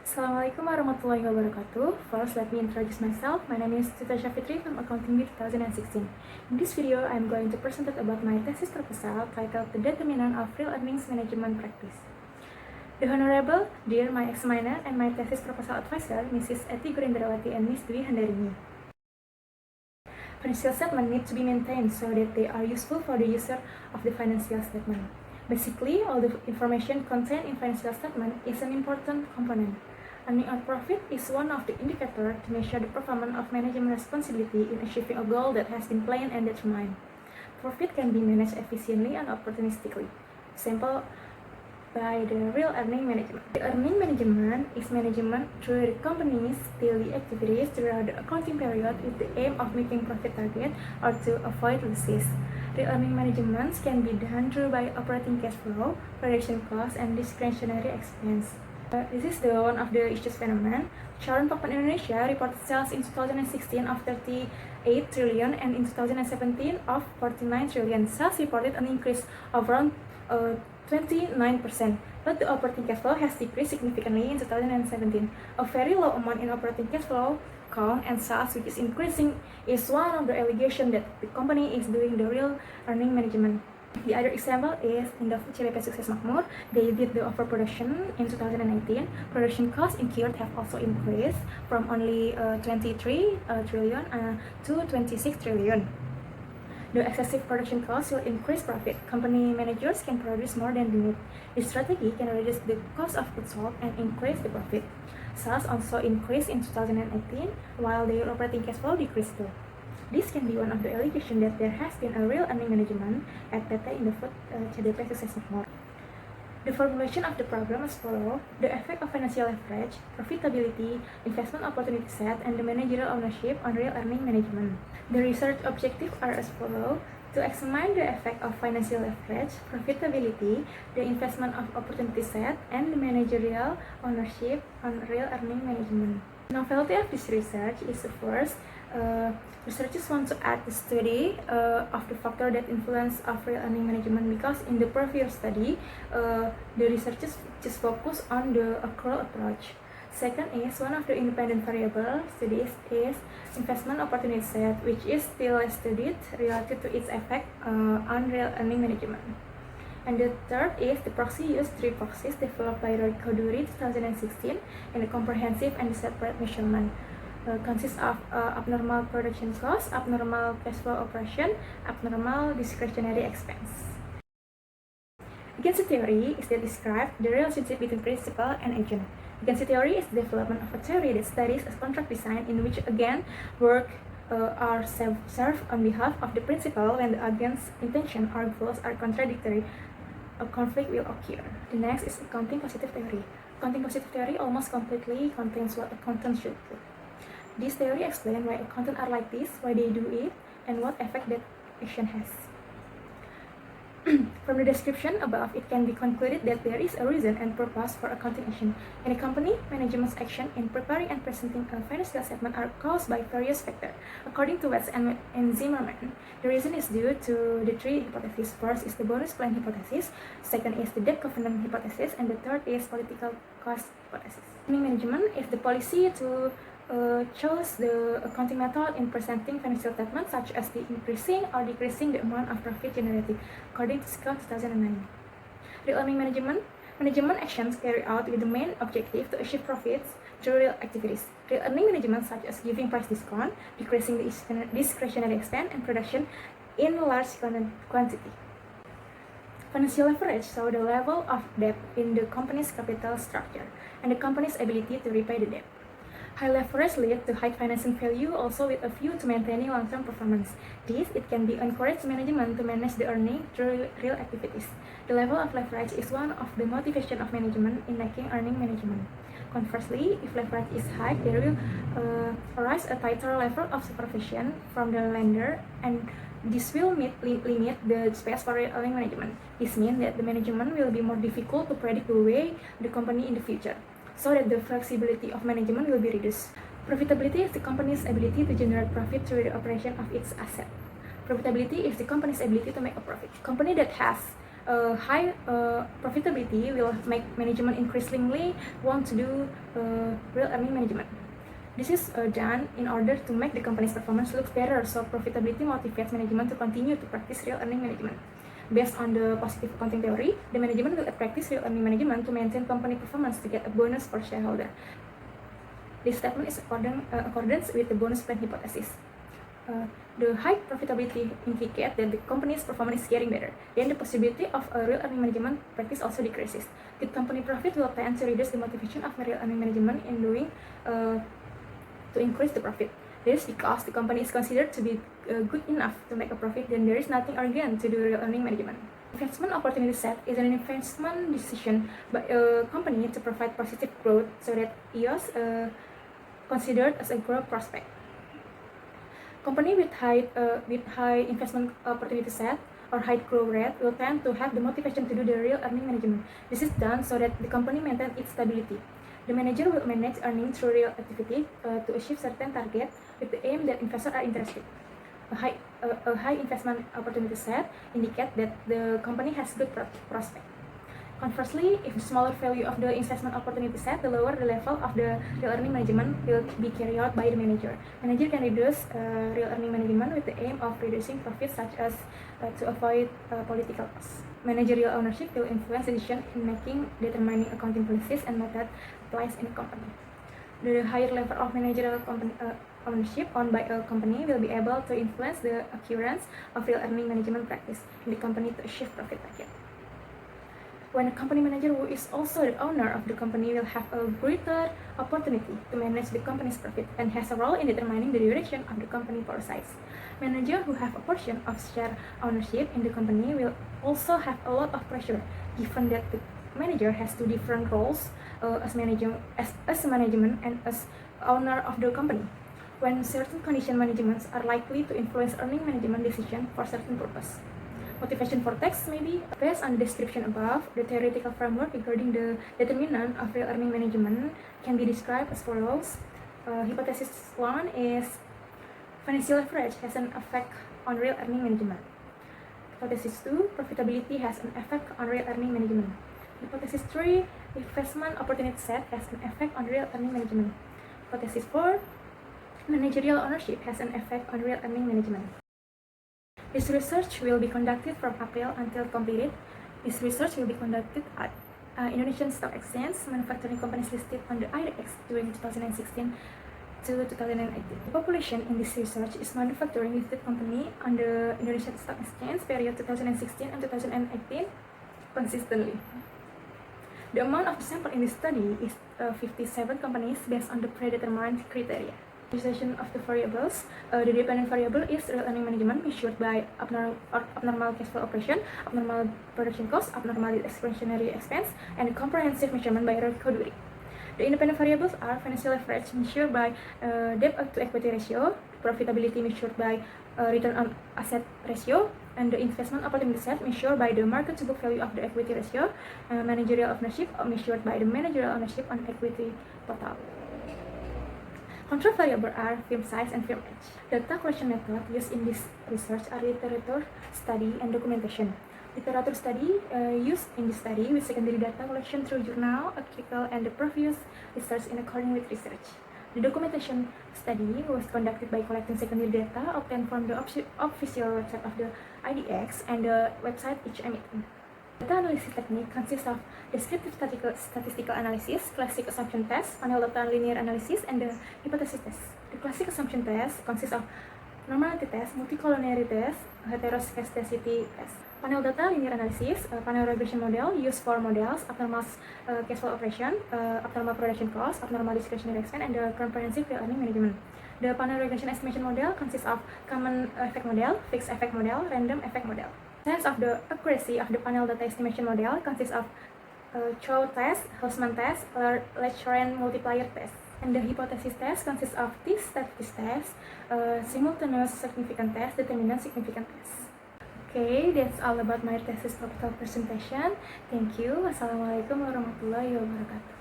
Assalamualaikum warahmatullahi wabarakatuh. First, let me introduce myself. My name is Tita Syafitri from Accounting 2016. In this video, I'm going to present about my thesis proposal titled The Determinant of Real Earnings Management Practice. The Honorable, dear my examiner and my thesis proposal advisor, Mrs. Eti Gurindrawati and Ms. Dwi Handarini. Financial statements need to be maintained so that they are useful for the user of the financial statement. Basically, all the information contained in financial statement is an important component. Earning or profit is one of the indicators to measure the performance of management responsibility in achieving a goal that has been planned and determined. Profit can be managed efficiently and opportunistically. Example, by the real earning management. The earning management is management through the company's daily activities throughout the accounting period with the aim of meeting profit target or to avoid losses. The earning management can be done through by operating cash flow, production costs, and discretionary expense. This is one of the issues phenomenon. Current Pokpan Indonesia reported sales in 2016 of 38 trillion and in 2017 of 49 trillion. Sales reported an increase of around 29%, but the operating cash flow has decreased significantly in 2017. A very low amount in operating cash flow count and sales which is increasing is one of the allegations that the company is doing the real earning management. The other example is in the CBP Sukses Makmur, they did the overproduction in 2019. Production costs incurred have also increased from only 23 trillion to 26 trillion. The excessive production costs will increase profit. Company managers can produce more than they need. This strategy can reduce the cost of goods sold and increase the profit. Sales also increased in 2018, while their operating cash flow decreased too. This can be one of the allegations that there has been a real earning management at PT in the food CDP Sukses Makmur. The formulation of the problem as follows: the effect of financial leverage, profitability, investment opportunity set, and the managerial ownership on real earning management. The research objectives are as follows: to examine the effect of financial leverage, profitability, the investment of opportunity set, and the managerial ownership on real earning management. The novelty of this research is first, researchers want to add the study of the factor that influence of real earning management, because in the previous study, the researchers just focus on the accrual approach. Second is one of the independent variable studies is investment opportunity set, which is still studied related to its effect on real earning management. And the third is the proxy used three proxies developed by Roy Koduri 2016 in a comprehensive and separate measurement. Consists of abnormal production cost, abnormal cash flow operation, abnormal discretionary expense. Agency theory is that describe the relationship between principal and agent. Agency theory is the development of a theory that studies a contract design in which again work are served on behalf of the principal when the agent's intention or goals are contradictory. A conflict will occur. The next is accounting positive theory. Accounting positive theory almost completely contains what accountants should do. This theory explains why accountants are like this, why they do it, and what effect that action has. From the description above, it can be concluded that there is a reason and purpose for accounting action. In a company, management's action in preparing and presenting a financial statement are caused by various factors. According to Watts and Zimmerman, the reason is due to the three hypotheses. First is the bonus plan hypothesis, second is the debt covenant hypothesis, and the third is political cost hypothesis. Management is the policy to chose the accounting method in presenting financial statements, such as the increasing or decreasing the amount of profit generated, according to SCA 2009. Real earning management actions carried out with the main objective to achieve profits through real activities. Real earning management, such as giving price discount, decreasing the discretionary expense, and production in large quantity. Financial leverage shows the level of debt in the company's capital structure and the company's ability to repay the debt. High leverage leads to high financing value, also with a view to maintaining long-term performance. It can be encouraged management to manage the earning through real activities. The level of leverage is one of the motivation of management in making earning management. Conversely, if leverage is high, there will arise a tighter level of supervision from the lender, and this will limit the space for real earning management. This means that the management will be more difficult to predict the way the company in the future, so that the flexibility of management will be reduced. Profitability is the company's ability to generate profit through the operation of its asset. Profitability is the company's ability to make a profit. Company that has High profitability will make management increasingly want to do real earning management. This is done in order to make the company's performance look better, so profitability motivates management to continue to practice real earning management. Based on the positive accounting theory, the management will practice real earning management to maintain company performance to get a bonus for shareholder. This statement is accordance with the bonus plan hypothesis. The high profitability indicates that the company's performance is getting better. Then the possibility of a real earning management practice also decreases. Good company profit will tend to reduce the motivation of real earning management in doing to increase the profit. This is because the company is considered to be good enough to make a profit, then there is nothing urgent to do real earning management. Investment opportunity set is an investment decision by a company to provide positive growth so that EOS considered as a growth prospect. Company with high investment opportunity set or high growth rate will tend to have the motivation to do the real earning management. This is done so that the company maintains its stability. The manager will manage earnings through real activity to achieve certain target with the aim that investors are interested. A high investment opportunity set indicates that the company has good prospect. Conversely, if the smaller value of the investment opportunity set, the lower the level of the real earning management will be carried out by the manager. Manager can reduce real earning management with the aim of reducing profits, such as to avoid political costs. Managerial ownership will influence decision in making, determining accounting policies and method applies in a company. The higher level of managerial ownership owned by a company will be able to influence the occurrence of real earning management practice in the company to achieve profit target. When a company manager who is also the owner of the company will have a greater opportunity to manage the company's profit and has a role in determining the direction of the company policies. Managers who have a portion of share ownership in the company will also have a lot of pressure, given that the manager has two different roles as management and as owner of the company. When certain condition managements are likely to influence earning management decision for certain purpose. Motivation for text may be based on the description above. The theoretical framework regarding the determinant of real earning management can be described as follows. Hypothesis 1 is financial leverage has an effect on real earning management. Hypothesis 2, profitability has an effect on real earning management. Hypothesis 3, investment opportunity set has an effect on real earning management. Hypothesis 4, managerial ownership has an effect on real earning management. This research will be conducted from April until completed. This research will be conducted at Indonesian Stock Exchange, manufacturing companies listed on the IDX during 2016 to 2018. The population in this research is manufacturing listed company on the Indonesian Stock Exchange period 2016 and 2018 consistently. The amount of the sample in this study is 57 companies based on the predetermined criteria. Utilization of the variables. The dependent variable is real earning management measured by abnormal cash flow operation, abnormal production cost, abnormal discretionary expense, and comprehensive measurement by recovery. The independent variables are financial leverage measured by debt to equity ratio, profitability measured by return on asset ratio, and the investment opportunity set measured by the market to book value of the equity ratio, managerial ownership measured by the managerial ownership on equity total. Control variables are firm size and firm age. Data collection method used in this research are literature study and documentation. Literature study used in this study with secondary data collection through journal, article, and the previous research in accordance with research. The documentation study was conducted by collecting secondary data obtained from the official website of the IDX and the website each emitting. Data analysis technique consists of descriptive statistical analysis, classic assumption test, panel data linear analysis, and the hypothesis test. The classic assumption test consists of normality test, multicollinearity test, heteroscedasticity test. Panel data linear analysis, panel regression model used for models, abnormal cash flow operation, abnormal production cost, abnormal discretionary expense, and the comprehensive real earning management. The panel regression estimation model consists of common effect model, fixed effect model, random effect model. Sense of the accuracy of the panel data estimation model consists of Chow test, Hausman test, Lecheren multiplier test. And the hypothesis test consists of t-statistic test, simultaneous significant test, determinant significant test. Okay, that's all about my thesis topical presentation. Thank you. Wassalamualaikum warahmatullahi wabarakatuh.